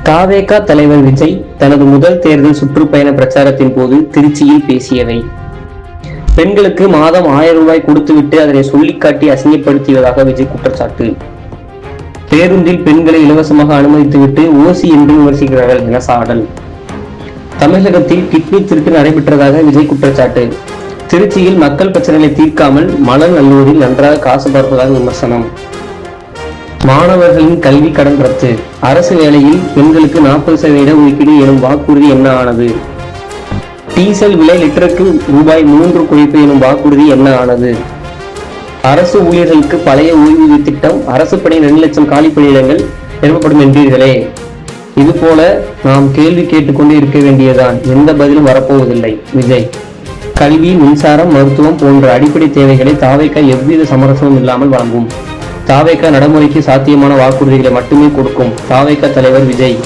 தாவேகா தலைவர் விஜய் தனது முதல் தேர்தல் சுற்றுப்பயண பிரச்சாரத்தின் போது திருச்சியில் பேசியவை. பெண்களுக்கு மாதம் 1000 ரூபாய் கொடுத்துவிட்டு அதனை சொல்லிக்காட்டி அசிங்கப்படுத்தியதாக விஜய் குற்றச்சாட்டு. பேருந்தில் பெண்களை இலவசமாக அனுமதித்துவிட்டு ஓசி என்று விமர்சிக்கிறார்கள் என சாடல். தமிழகத்தில் கிட்னி திருட்டு நடைபெற்றதாக விஜய் குற்றச்சாட்டு. திருச்சியில் மக்கள் பிரச்சனைகளை தீர்க்காமல் மலர் நல்லூரில் நன்றாக காசு பார்ப்பதாக விமர்சனம். மாணவர்களின் கல்வி கடன் ரத்து. அரசு வேலையில் பெண்களுக்கு 40% ஒதுக்கீடு எனும் வாக்குறுதி என்ன ஆனது? டீசல் விலை லிட்டருக்கு ரூபாய் 3 குறைப்பு எனும் வாக்குறுதி என்ன ஆனது? அரசு ஊழியர்களுக்கு பழைய ஓய்வூதிய திட்டம், அரசு பணி 2 லட்சம் காலி பணியிடங்கள் நிரப்பப்படும் என்றீர்களே. இதுபோல நாம் கேள்வி கேட்டுக்கொண்டே இருக்க வேண்டியதான், எந்த பதிலும் வரப்போவதில்லை. விஜய். கல்வி, மின்சாரம், மருத்துவம் போன்ற அடிப்படை தேவைகளை தாவேகா எவ்வித சமரசமும் இல்லாமல் வழங்கும். தாவேகா நடைமுறைக்கு சாத்தியமான வாக்குறுதிகளை மட்டுமே கொடுக்கும். தாவேகா தலைவர் விஜய்.